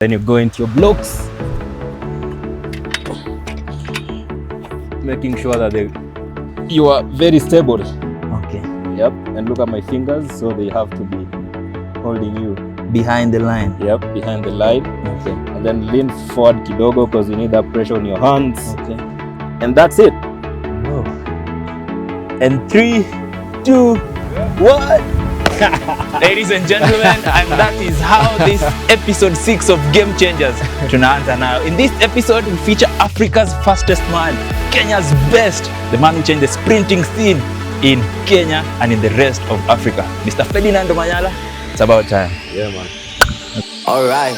Then you go into your blocks, making sure that you are very stable. Okay. Yep. And look at my fingers, so they have to be holding you Behind the line. Yep, behind the line. Okay. And then lean forward kidogo because you need that pressure on your hands. Okay. And that's it. Oh. And 3, 2, 1. Ladies and gentlemen, and that is how this episode 6 of Game Changers tunaanza now. In this episode, we feature Africa's fastest man, Kenya's best, the man who changed the sprinting scene in Kenya and in the rest of Africa. Mr. Ferdinand Omanyala, it's about time. Yeah, man. Alright,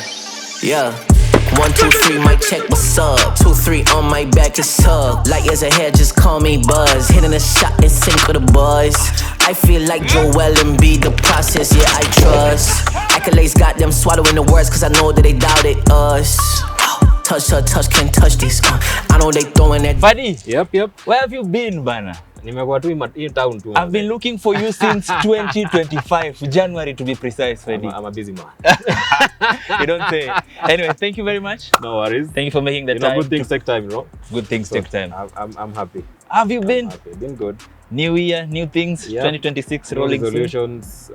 yeah. 1, 2, 3, mic check, what's up? 2, 3 on my back, it's up. Light years ahead, just call me Buzz. Hitting a shot in sync with the boys. I feel like Joel Embiid, the process, yeah, I trust. Accolades got them swallowing the words, cause I know that they doubted us. Touch, can't touch this. I know they throwing that. Fadi, Yep. where have you been, bana? Nimekuwa tu in town too. I've been looking for you since 2025, January to be precise, Fadi. I'm a busy man. You don't say. Anyway, thank you very much. No worries. Thank you for making the time. Good things take time, you know. Good things take time. I'm happy. Have you been? Been good. New year, new things, Yeah. 2026 New rolling soon. resolutions,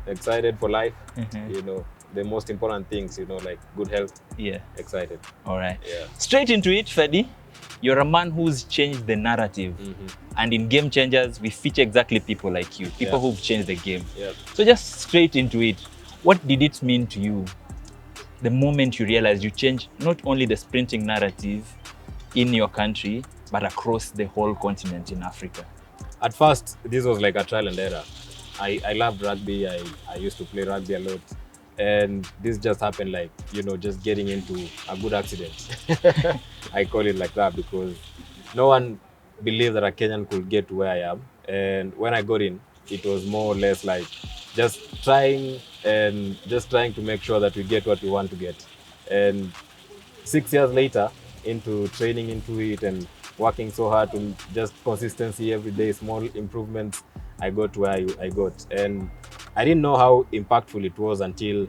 excited for life. Mhm. You know, the most important things, you know, like good health. Yeah, Excited. all right. Yeah. Straight into it, Fedi. You're a man who's changed the narrative. And in Game Changers, we feature exactly people like you, people who've changed the game. Yeah. So just straight into it, what did it mean to you the moment you realized you changed not only the sprinting narrative in your country, but across the whole continent in Africa? At first, this was like a trial and error. I loved rugby. I used to play rugby a lot. And this just happened like, you know, just getting into a good accident. I call it like that because no one believed that a Kenyan could get to where I am. And when I got in, it was more or less like just trying to make sure that we get what we want to get. And 6 years later, into training into it and working so hard to just consistency every day, small improvements, I got to where I got. And I didn't know how impactful it was until,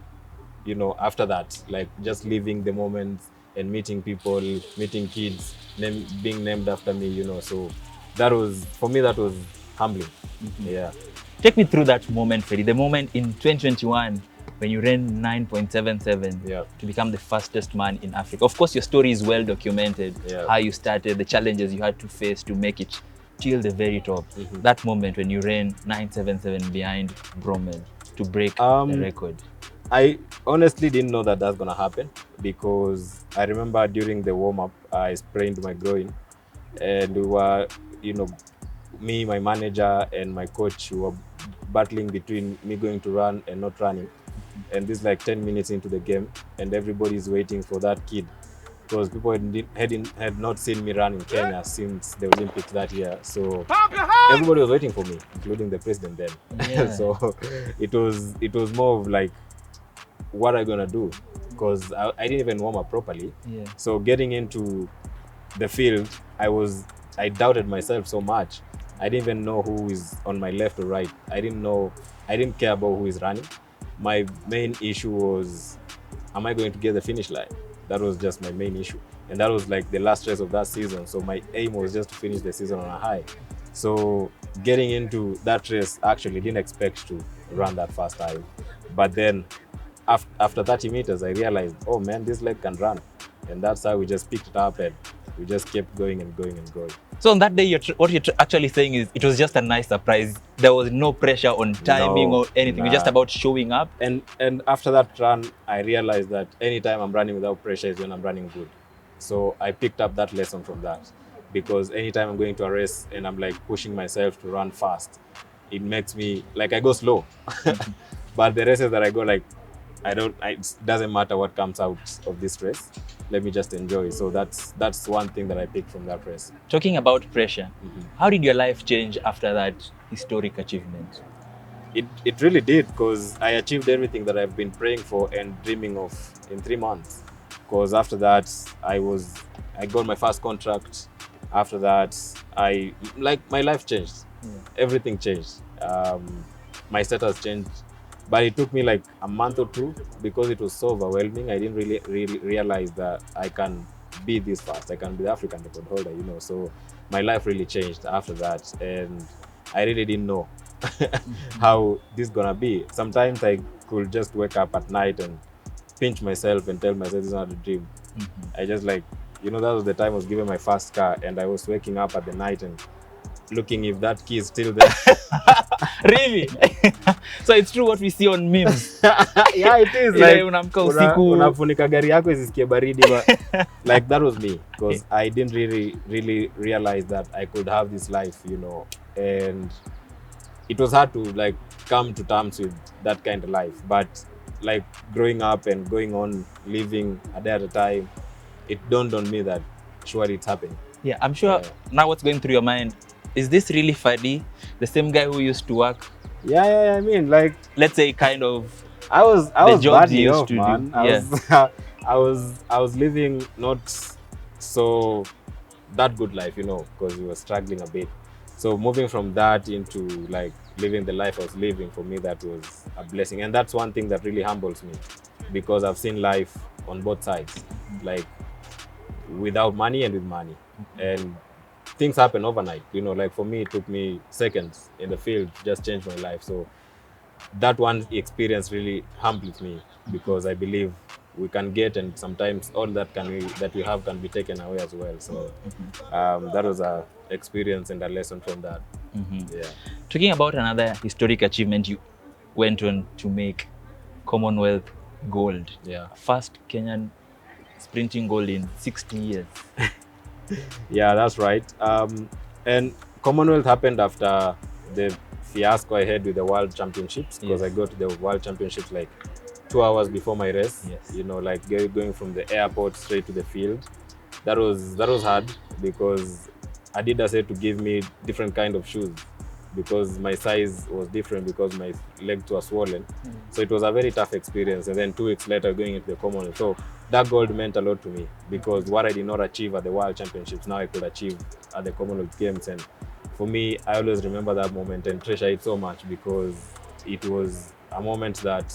you know, after that, like just living the moments and meeting people, meeting kids, being named after me, you know. So that was, for me, that was humbling. Yeah. Take me through that moment, Freddy, the moment in 2021 when you ran 9.77 to become the fastest man in Africa. Of course, your story is well documented, how you started, the challenges you had to face to make it till the very top. That moment when you ran 9.77 behind Bromel to break the record. I honestly didn't know that that's going to happen because I remember during the warm-up, I sprained my groin and we were, you know, me, my manager and my coach were battling between me going to run and not running. And this is like 10 minutes into the game and everybody's waiting for that kid because people had not seen me run in Kenya since the Olympics that year. So everybody was waiting for me, including the president then. So it was more of like, what are you gonna do? Because I didn't even warm up properly. So getting into the field, I doubted myself so much. I didn't even know who is on my left or right. I didn't care about who is running. My main issue was, am I going to get the finish line? That was just my main issue. And that was like the last race of that season. So my aim was just to finish the season on a high. So getting into that race, actually didn't expect to run that fast time. But then after 30 meters, I realized, oh man, this leg can run. And that's how we just picked it up and we just kept going and going and going. So on that day, what you're actually saying is it was just a nice surprise. There was no pressure on timing or anything. It's just about showing up. And after that run, I realized that anytime I'm running without pressure is when I'm running good. So I picked up that lesson from that. Because anytime I'm going to a race and I'm like pushing myself to run fast, it makes me, like I go slow. But the races that I go like, it doesn't matter what comes out of this race. Let me just enjoy. So that's one thing that I picked from that race. Talking about pressure, how did your life change after that historic achievement? It really did, because I achieved everything that I've been praying for and dreaming of in 3 months. Because after that, I got my first contract. After that, my life changed. Everything changed. My status changed. But it took me like a month or two because it was so overwhelming. I didn't really realize that I can be this fast. I can be the African record holder, you know. So my life really changed after that, and I really didn't know how this gonna be. Sometimes I could just wake up at night and pinch myself and tell myself this is not a dream. I just like, you know, that was the time I was given my first car, and I was waking up at the night and looking if that key is still there. Really? So it's true what we see on memes. Yeah, it is. Like, unafunika gari yako isisikie baridi, but like that was me, because I didn't really realize that I could have this life, you know, and it was hard to like come to terms with that kind of life. But like growing up and going on living a day at a time, it dawned on me that surely it's happening. Yeah, I'm sure now what's going through your mind, is this really Ferdy, the same guy who used to work? Yeah. I mean, like, let's say kind of I was badly off, used to man. do. I was living not so that good life, you know, because we were struggling a bit. So moving from that into like living the life I was living, for me that was a blessing. And that's one thing that really humbles me, because I've seen life on both sides, like without money and with money. And things happen overnight, you know, like for me it took me seconds in the field to just change my life. So that one experience really humbles me, because I believe we can get, and sometimes all that we have can be taken away as well. So that was a experience and a lesson from that. Yeah. Talking about another historic achievement, you went on to make Commonwealth Gold. Yeah. First Kenyan sprinting gold in 60 years. Yeah, that's right. And Commonwealth happened after the fiasco I had with the World Championships, because I got to the World Championships like 2 hours before my race. You know, like going from the airport straight to the field. That was hard, because Adidas had to give me different kind of shoes, because my size was different, because my legs were swollen. So it was a very tough experience. And then 2 weeks later going into the Commonwealth. So that gold meant a lot to me, because what I did not achieve at the World Championships, now I could achieve at the Commonwealth Games. And for me, I always remember that moment and treasure it so much, because it was a moment that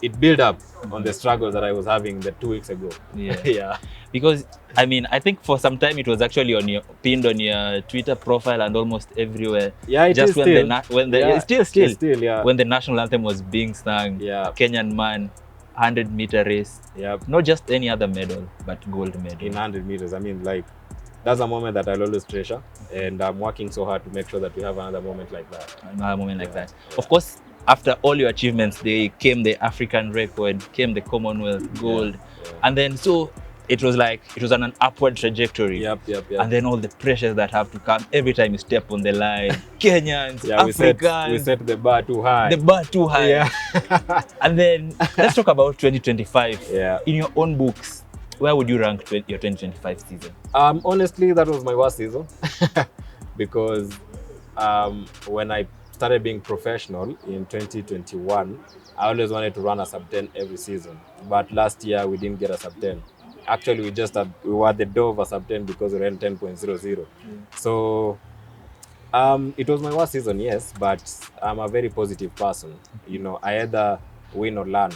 it built up on the struggle that I was having the 2 weeks ago. Yeah. Because I mean, I think for some time it was actually pinned on your Twitter profile and almost everywhere. Yeah, it just is still. When the national anthem was being sung, Kenyan man, 100-meter race. Not just any other medal, but gold medal. In 100 meters. I mean, like, that's a moment that I'll always treasure, and I'm working so hard to make sure that we have another moment like that. Another moment like that. Of course, after all your achievements, they came the African record, came the Commonwealth Gold, and then so it was like it was on an upward trajectory. And then all the pressures that have to come every time you step on the line. Kenyans, Africans. We set the bar too high. The bar too high. And then let's talk about 2025. In your own books, where would you rank your 2025 season? Honestly, that was my worst season, because when I started being professional in 2021, I always wanted to run a sub 10 every season. But last year we didn't get a sub 10. Actually, we were at the door of a sub 10 because we ran 10.00. So it was my worst season, yes, but I'm a very positive person. You know, I either win or learn.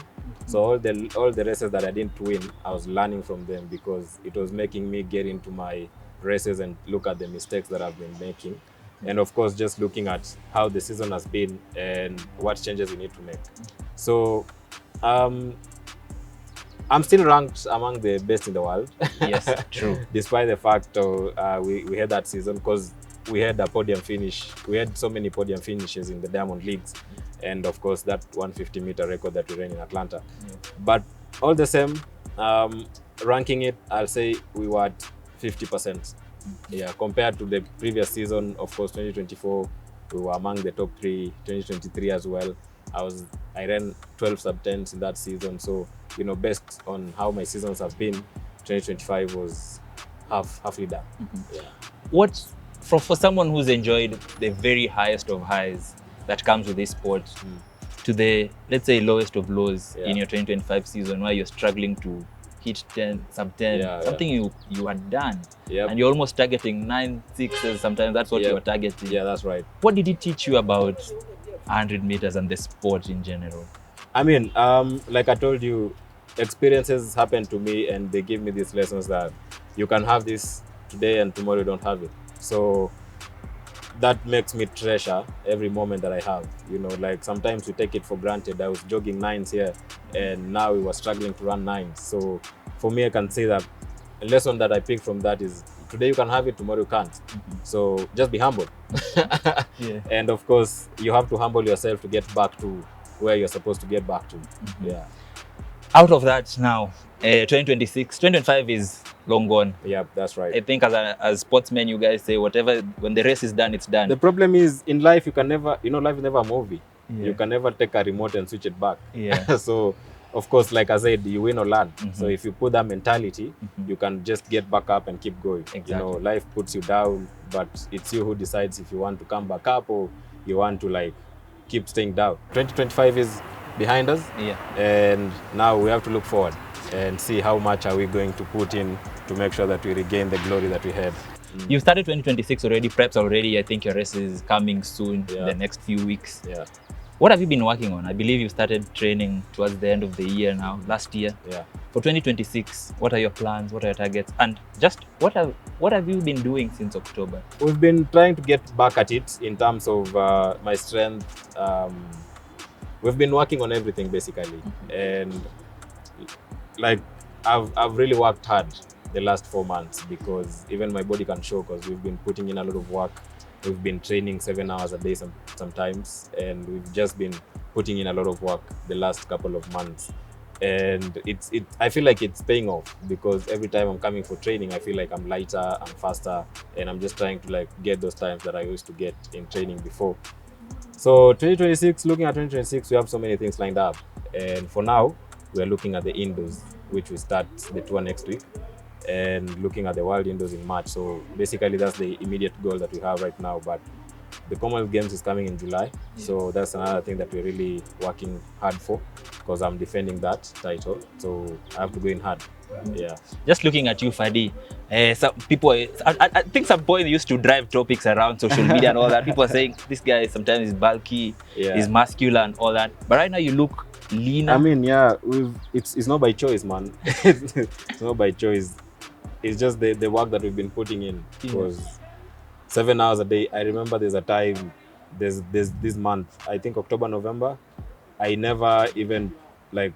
So all the races that I didn't win, I was learning from them, because it was making me get into my races and look at the mistakes that I've been making. And of course, just looking at how the season has been and what changes we need to make. So I'm still ranked among the best in the world. Yes, true. Despite the fact we had that season, because we had a podium finish. We had so many podium finishes in the Diamond Leagues. And of course, that 150-meter record that we ran in Atlanta. But all the same, ranking it, I'll say we were at 50%. Yeah, compared to the previous season, of course, 2024, we were among the top 3. 2023 as well. I ran 12 sub 10s in that season. So, you know, based on how my seasons have been, 2025 was halfly done. What for someone who's enjoyed the very highest of highs that comes with this sport, to the, let's say, lowest of lows in your 2025 season, where you're struggling to hit 10 sub 10, something you had done, and you're almost targeting 9 6s. Sometimes that's what you were targeting. Yeah, that's right. What did it teach you about 100 meters and the sport in general? I mean, like I told you, experiences happen to me and they give me these lessons that you can have this today and tomorrow you don't have it. So that makes me treasure every moment that I have. You know, like sometimes we take it for granted. I was jogging 9s here and now we were struggling to run 9s. So for me, I can say that a lesson that I pick from that is today you can have it, tomorrow you can't. So just be humble. Yeah. And of course, you have to humble yourself to get back to where you're supposed to get back to. Yeah. Out of that now, 2026, 2025 is long gone. Yeah, that's right. I think as sportsmen, you guys say whatever, when the race is done, it's done. The problem is in life, you can never, you know, life is never a movie. Yeah. You can never take a remote and switch it back. Yeah. So, of course, like I said, you win or learn. So if you put that mentality, you can just get back up and keep going. Exactly. You know, life puts you down, but it's you who decides if you want to come back up or you want to like keep staying down. 2025 is behind us. Yeah. And now we have to look forward and see how much are we going to put in to make sure that we regain the glory that we had. You've started 2026 already, preps already. I think your race is coming soon in Yeah. the next few weeks. Yeah. What have you been working on? I believe you started training towards the end of the year now, last year. Yeah. For 2026, what are your plans? What are your targets? And just what have you been doing since October? We've been trying to get back at it in terms of my strength. We've been working on everything basically, and like I've really worked hard the last 4 months because even my body can show because we've been putting in a lot of work. We've been training 7 hours a day sometimes, and we've just been putting in a lot of work the last couple of months. And I feel like it's paying off because every time I'm coming for training, I feel like I'm lighter, I'm faster, and I'm just trying to like get those times that I used to get in training before. So 2026, looking at 2026, we have so many things lined up. And for now, we're looking at the indoors, which we start the tour next week, and looking at the World Indoors in March. So basically that's the immediate goal that we have right now. But the Commonwealth Games is coming in July. So that's another thing that we're really working hard for because I'm defending that title. So I have to go in hard. Yeah. Just looking at you, Fadi, some people, I think some point used to drive topics around social media and all that. People are saying this guy sometimes is bulky, he's muscular and all that. But right now you look leaner. I mean, yeah, it's not by choice, man. It's not by choice. It's just the work that we've been putting in. Because 7 hours a day. I remember there's a time, there's this month, I think October, November, I never even, like,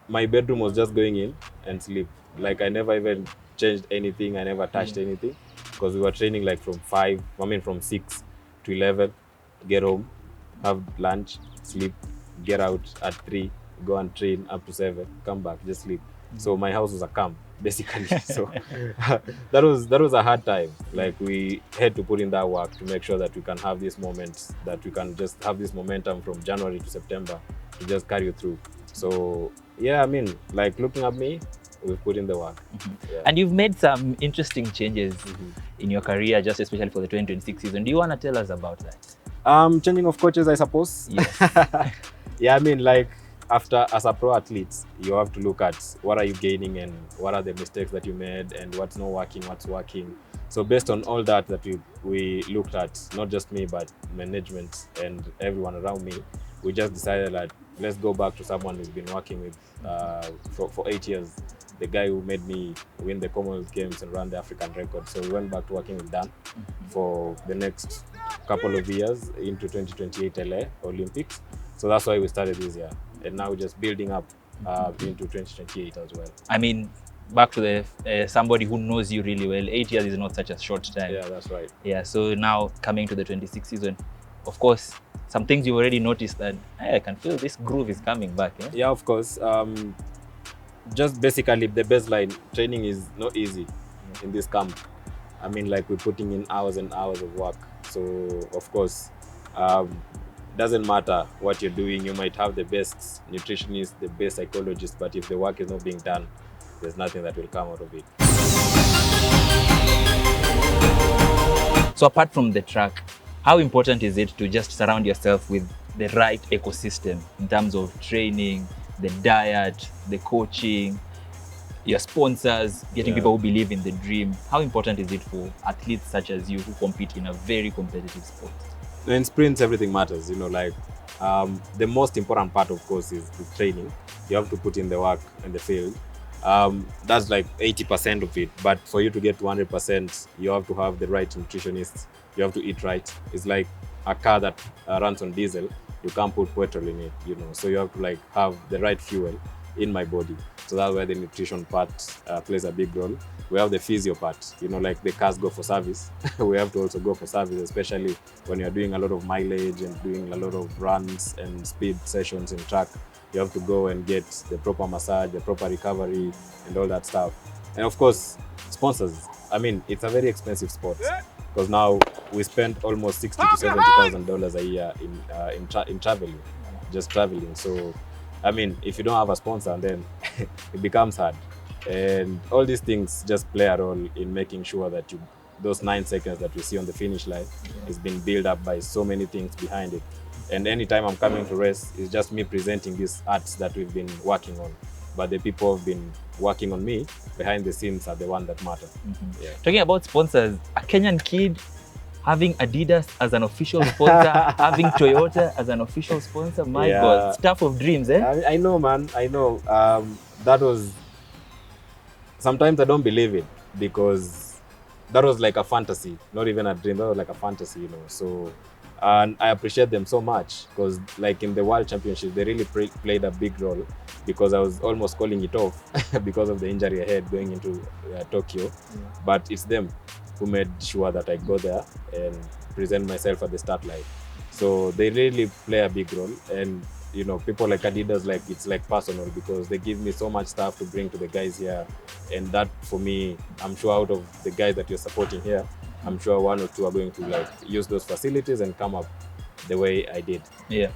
my bedroom was just going in and sleep. Like, I never even changed anything. I never touched anything because we were training like from 6 to 11, get home, have lunch, sleep, get out at 3, go and train up to 7, come back, just sleep. So my house was a camp, basically. So that was a hard time. Like, we had to put in that work to make sure that we can have these moments, that we can just have this momentum from January to September to just carry you through. So yeah, I mean, like, looking at me, we've put in the work. Yeah. And you've made some interesting changes in your career, just especially for the 2026 season. Do you want to tell us about that? Changing of coaches, I suppose. Yes. Yeah, I mean, like, as a pro athlete, you have to look at what are you gaining and what are the mistakes that you made and what's not working, what's working. So based on all that we looked at, not just me, but management and everyone around me, we just decided that let's go back to someone who's been working with for 8 years, the guy who made me win the Commonwealth Games and run the African record. So we went back to working with Dan for the next couple of years into 2028 LA Olympics. So that's why we started this year. And now we're just building up into 2028 as well. I mean, back to the somebody who knows you really well, 8 years is not such a short time. Yeah, that's right. Yeah, so now coming to the 26th season, of course, some things you already noticed that I can feel this groove is coming back. Yeah, of course. Just basically the baseline training is not easy in this camp. I mean, like, we're putting in hours and hours of work. So of course, doesn't matter what you're doing. You might have the best nutritionist, the best psychologist, but if the work is not being done, there's nothing that will come out of it. So apart from the track, how important is it to just surround yourself with the right ecosystem in terms of training, the diet, the coaching, your sponsors, getting people who believe in the dream? How important is it for athletes such as you who compete in a very competitive sport? In sprints, everything matters, you know, like The most important part, of course, is the training. You have to put in the work in the field. That's like 80% of it. But for you to get to 100%, you have to have the right nutritionists. You have to eat right. It's like a car that runs on diesel. You can't put petrol in it, you know. So you have to like have the right fuel in my body. So that's where the nutrition part plays a big role. We have the physio part, you know, like the cars go for service. We have to also go for service, especially when you're doing a lot of mileage and doing a lot of runs and speed sessions in track. You have to go and get the proper massage, the proper recovery, and all that stuff. And of course, sponsors. I mean, it's a very expensive sport because now we spend almost $60,000 to $70,000 a year in traveling, just traveling. So, I mean, if you don't have a sponsor, then it becomes hard. And all these things just play a role in making sure that those 9 seconds that you see on the finish line is being built up by so many things behind it. And anytime I'm coming to race, it's just me presenting these arts that we've been working on. But the people who've been working on me behind the scenes are the ones that matter. Yeah. Talking about sponsors, a Kenyan kid having Adidas as an official sponsor, having Toyota as an official sponsor, my God, stuff of dreams, eh? I know, man, I know. That was, sometimes I don't believe it because that was like a fantasy, not even a dream, that was like a fantasy, you know. So, and I appreciate them so much because like in the World Championship, they really played a big role because I was almost calling it off because of the injury I had going into Tokyo. But it's them who made sure that I go there and present myself at the start line. So they really play a big role. And you know, people like Adidas, like it's like personal because they give me so much stuff to bring to the guys here. And that for me, I'm sure out of the guys that you're supporting here, I'm sure 1 or 2 are going to like use those facilities and come up the way I did. Yeah.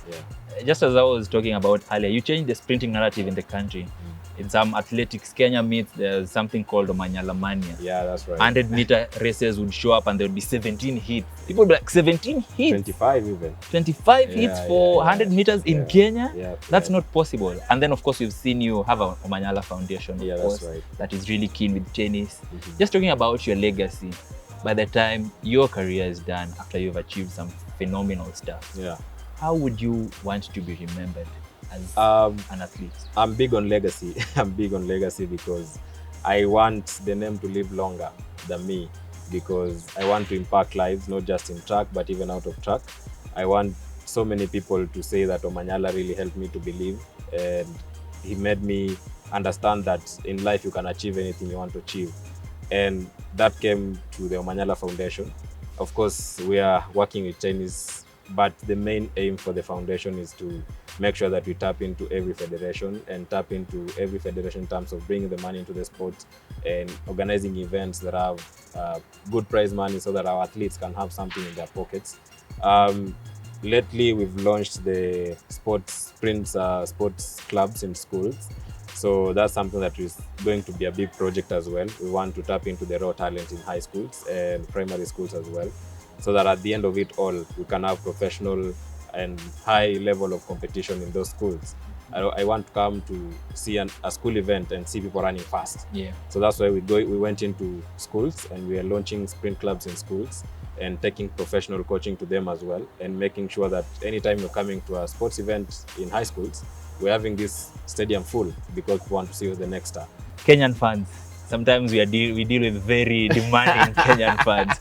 Just as I was talking about earlier, you changed the sprinting narrative in the country. In some athletics Kenya meets, there's something called Omanyala mania. Yeah, that's right. 100-meter races would show up and there would be 17 hits. People would be like, 17 hits? 25 even. 25 hits for 100 meters in Kenya? Yeah, that's not possible. And then of course we've seen you have a Omanyala Foundation, of course, that's right. that is really keen with tennis. Just talking about your legacy, by the time your career is done, after you've achieved some phenomenal stuff, how would you want to be remembered as an athlete? I'm big on legacy. I'm big on legacy because I want the name to live longer than me, because I want to impact lives, not just in track, but even out of track. I want so many people to say that Omanyala really helped me to believe, and he made me understand that in life you can achieve anything you want to achieve. And that came to the Omanyala Foundation. Of course, we are working with tennis, but the main aim for the foundation is to make sure that we tap into every federation and tap into every federation in terms of bringing the money into the sport and organizing events that have good prize money so that our athletes can have something in their pockets. Lately, we've launched the sports clubs in schools. So that's something that is going to be a big project as well. We want to tap into the raw talent in high schools and primary schools as well, so that at the end of it all, we can have professional and high level of competition in those schools. I want to come to see a school event and see people running fast. So that's why we went into schools and we are launching sprint clubs in schools and taking professional coaching to them as well, and making sure that anytime you're coming to a sports event in high schools, we're having this stadium full because we want to see who's the next star. Kenyan fans, sometimes we deal with very demanding Kenyan fans.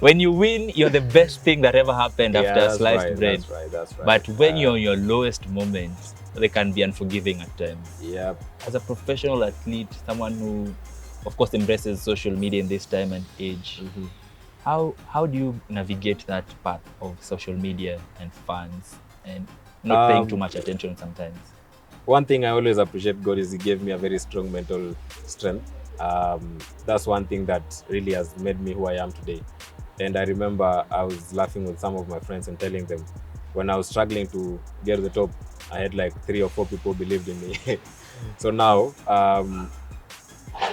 When you win, you're the best thing that ever happened after sliced bread. That's right. But when you're in your lowest moments, they can be unforgiving at times. As a professional athlete, someone who, of course, embraces social media in this time and age, how do you navigate that path of social media and fans and not paying too much attention sometimes? One thing I always appreciate God is He gave me a very strong mental strength. That's one thing that really has made me who I am today. And I remember I was laughing with some of my friends and telling them, when I was struggling to get to the top, I had like 3 or 4 people believed in me. So now I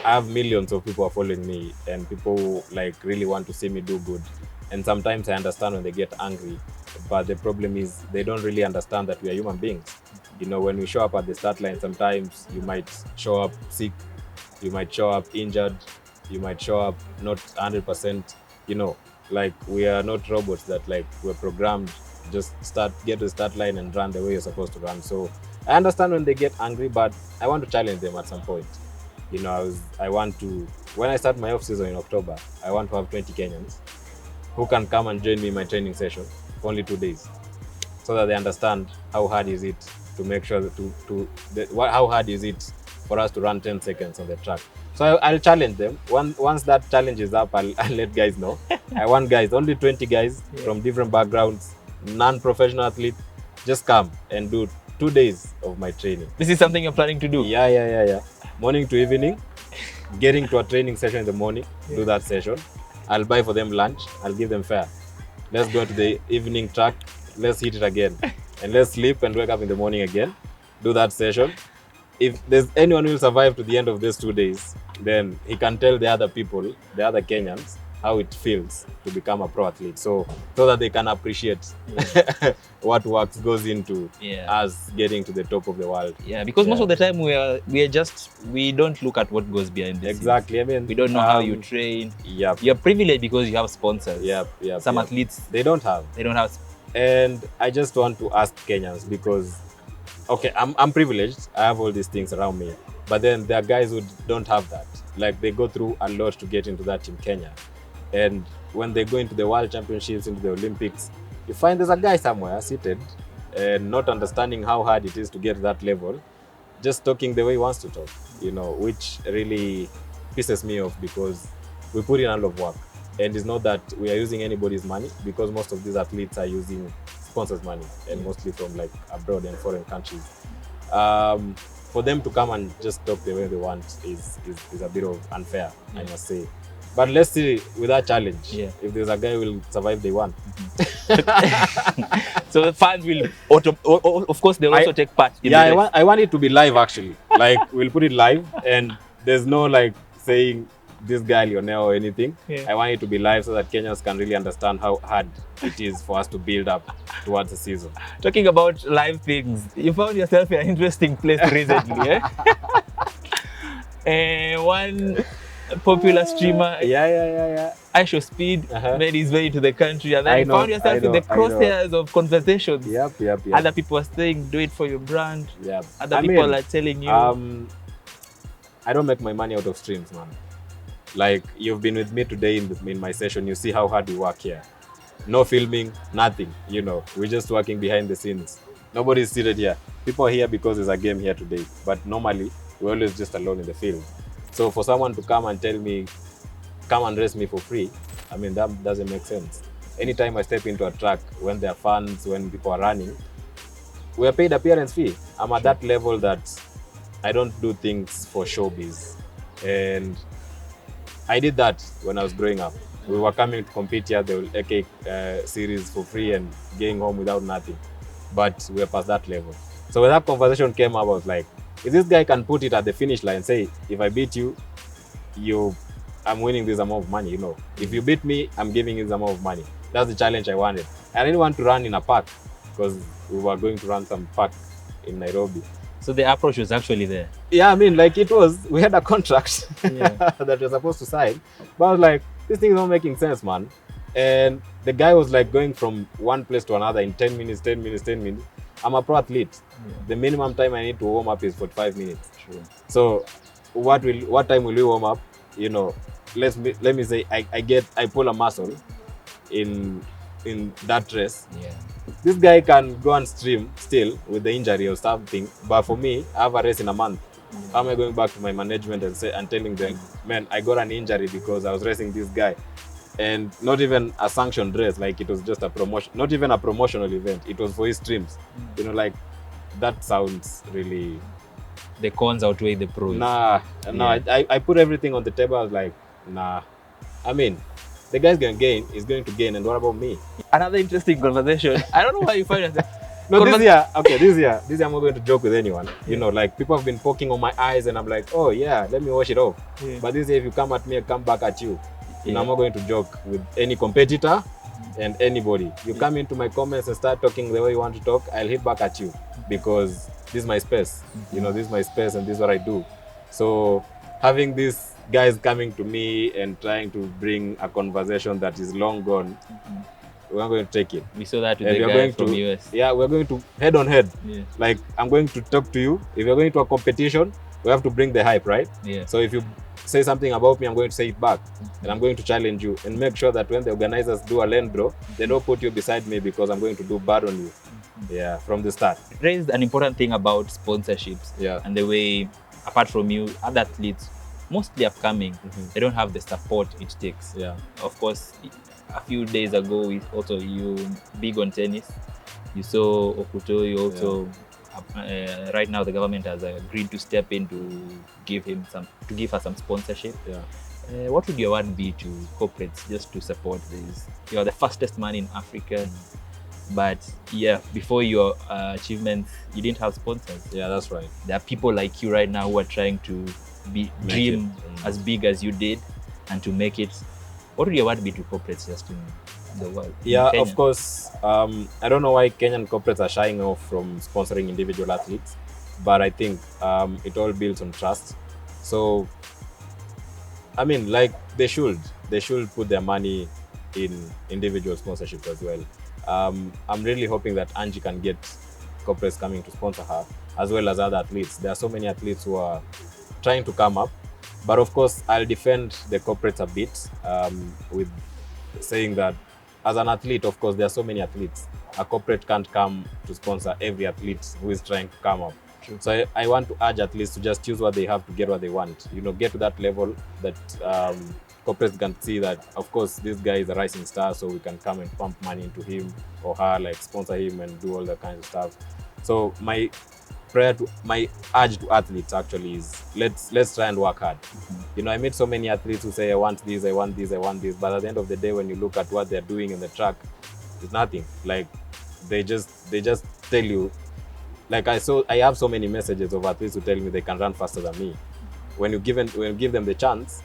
have millions of people following me, and people like really want to see me do good. And sometimes I understand when they get angry, but the problem is they don't really understand that we are human beings. You know, when we show up at the start line, sometimes you might show up sick, you might show up injured, you might show up not 100%, you know, like we are not robots that like we're programmed Just get to the start line and run the way you're supposed to run. So I understand when they get angry, but I want to challenge them at some point. You know, I want to, when I start my off season in October, I want to have 20 Kenyans who can come and join me in my training session for only 2 days, so that they understand how hard is it to make sure that how hard is it for us to run 10 seconds on the track. So I'll challenge them. Once that challenge is up, I'll let guys know. I want guys, only 20 guys from different backgrounds, non-professional athletes, just come and do 2 days of my training. This is something you're planning to do? Yeah. Morning to evening, getting to a training session in the morning, do that session. I'll buy for them lunch, I'll give them fare. Let's go to the evening track, let's hit it again. And let's sleep and wake up in the morning again, do that session. If there's anyone who will survive to the end of these 2 days, then he can tell the other people, the other Kenyans, how it feels to become a pro athlete, so that they can appreciate what work goes into us getting to the top of the world. Yeah, because most of the time we don't look at what goes behind the scenes. I mean, we don't know how you train. You're privileged because you have sponsors. Some athletes they don't have. And I just want to ask Kenyans, because okay, I'm privileged, I have all these things around me, but then there are guys who don't have that. Like, they go through a lot to get into that Team Kenya. And when they go into the World Championships, into the Olympics, you find there's a guy somewhere seated and not understanding how hard it is to get to that level, just talking the way he wants to talk, you know, which really pisses me off, because we put in a lot of work. And it's not that we are using anybody's money, because most of these athletes are using sponsors' money, and mostly from like abroad and foreign countries. For them to come and just talk the way they want is a bit of unfair, I must say. But let's see with that challenge, if there's a guy who will survive day one. So the fans will, of course, they'll also take part. I want it to be live, actually. Like, we'll put it live, and there's no like saying this guy Lionel or anything. I want it to be live so that Kenyans can really understand how hard it is for us to build up towards the season. Talking about live things, you found yourself in an interesting place recently, one popular streamer, 𝐋𝐢𝐤𝐞, made his way to the country, and then you found yourself in the crosshairs of conversations. Other people are saying, do it for your brand. Other people are telling you. I don't make my money out of streams, man. Like, you've been with me today in my session, you see how hard we work here. No filming, nothing, you know. We're just working behind the scenes. Nobody's seated here. People are here because there's a game here today. But normally, we're always just alone in the field. So for someone to come and tell me, come and race me for free, I mean, that doesn't make sense. Anytime I step into a track, when there are fans, when people are running, we are paid appearance fee. I'm at that level that I don't do things for showbiz. And I did that when I was growing up. We were coming to compete here, the 𝐒𝐤𝐤𝐞 series for free and getting home without nothing. But we're past that level. So when that conversation came up, I was like, if this guy can put it at the finish line, say, if I beat you, I'm winning this amount of money, you know. If you beat me, I'm giving you this amount of money. That's the challenge I wanted. I didn't want to run in a park, because we were going to run some park in Nairobi. So the approach was actually there? Yeah, I mean, like, we had a contract that we were supposed to sign. But I was like, this thing is not making sense, man. And the guy was like going from one place to another in 10 minutes. I'm a pro athlete. The minimum time I need to warm up is 45 minutes. So what time will we warm up? You know, let me say I pull a muscle in that race. This guy can go and stream still with the injury or something, but for me, I have a race in a month. How am I going back to my management and telling them, man, I got an injury because I was racing this guy? And not even a sanctioned race, like, it was just a promotion, not even a promotional event. It was for his streams. You know, like, that sounds really... The cons outweigh the pros. I put everything on the table. I was like, nah. I mean, the guy's going to gain, he's going to gain, and what about me? Another interesting conversation. I don't know why you find yourself... No, this year I'm not going to joke with anyone. You know, like, people have been poking on my eyes, and I'm like, oh yeah, let me wash it off. But this year, if you come at me, I come back at you. You know, I'm not going to joke with any competitor and anybody. You come into my comments and start talking the way you want to talk, I'll hit back at you, because this is my space. You know, this is my space and this is what I do. So having these guys coming to me and trying to bring a conversation that is long gone, we're going to take it. We saw that with And the guy from US. Yeah, we're going to head on head. Yeah. Like, I'm going to talk to you. If you're going to a competition, we have to bring the hype, right? Yeah. So if you say something about me, I'm going to say it back. And I'm going to challenge you and make sure that when the organizers do a lane draw, they don't put you beside me because I'm going to do bad on you. Yeah, from the start. It raised an important thing about sponsorships. Yeah. And the way, apart from you, other athletes, mostly upcoming, they don't have the support it takes. Yeah. Of course, a few days ago, you big on tennis. You saw 𝐒𝐻𝐤𝐞 also. Right now, the government has agreed to step in to give her some sponsorship. Yeah. What would your word be to corporates just to support this? You are the fastest man in Africa, but yeah, before your achievements, you didn't have sponsors. Yeah, that's right. There are people like you right now who are trying to dream as big as you did and to make it. What would your word be to corporates just in the world? Yeah, of course. I don't know why Kenyan corporates are shying off from sponsoring individual athletes, but I think it all builds on trust. So, I mean, like they should put their money in individual sponsorship as well. I'm really hoping that Angie can get corporates coming to sponsor her, as well as other athletes. There are so many athletes who are trying to come up, but of course, I'll defend the corporates a bit with saying that as an athlete, of course, there are so many athletes. A corporate can't come to sponsor every athlete who is trying to come up. True. So I want to urge athletes to just choose what they have to get what they want. You know, get to that level that corporates can see that, of course, this guy is a rising star, so we can come and pump money into him or her, like sponsor him and do all that kind of stuff. So my urge to athletes actually is let's try and work hard. You know, I meet so many athletes who say I want this, I want this, I want this, but at the end of the day, when you look at what they're doing in the track, it's nothing. Like they just tell you. Like I have so many messages of athletes who tell me they can run faster than me. When you give them the chance,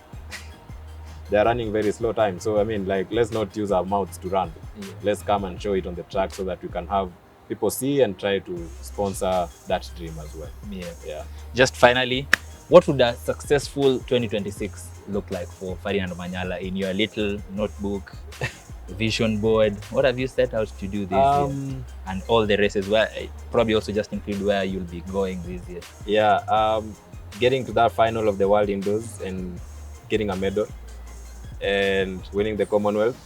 they're running very slow time. So I mean, like, let's not use our mouths to run. Yeah. Let's come and show it on the track so that we can have people see and try to sponsor that dream as well. Yeah. Just finally, what would a successful 2026 look like for Ferdinand Omanyala in your little notebook, vision board? What have you set out to do this year? And all the races, where probably also just include where you'll be going this year. Yeah, getting to that final of the World Indoors and getting a medal and winning the Commonwealth,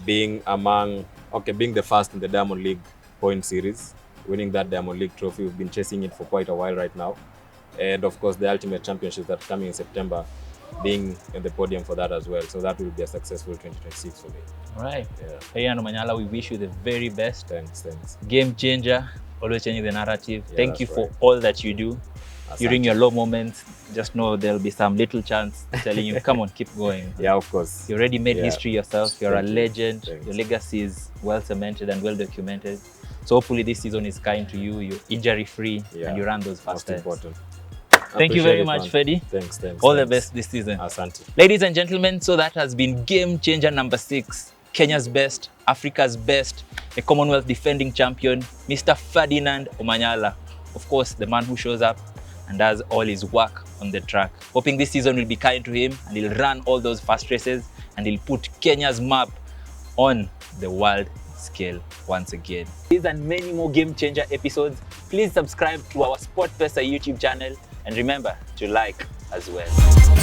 being the first in the Diamond League point series, winning that Diamond League trophy. We've been chasing it for quite a while right now. And of course, the Ultimate Championship that's coming in September, being in the podium for that as well. So that will be a successful 2026 for me. All right. Yeah. Ferdinand Omanyala, we wish you the very best. Thanks. Game changer, always changing the narrative. Yeah, Thank you for all that you do. During your low moments, just know there'll be some little chance telling you, come on, keep going. Yeah, of course. You already made history yourself. You're a legend. Thanks. Your legacy is well cemented and well documented. So hopefully this season is kind to you. You're injury free and you run those fast times. Important. Thank you very much, Ferdy. Thanks. All the best this season. Asante. Ladies and gentlemen, so that has been game changer number 6. Kenya's best, Africa's best, the Commonwealth defending champion, Mr. Ferdinand Omanyala. Of course, the man who shows up and does all his work on the track. Hoping this season will be kind to him and he'll run all those fast races and he'll put Kenya's map on the world scale once again. These and many more game changer episodes, please subscribe to our SportPesa YouTube channel and remember to like as well.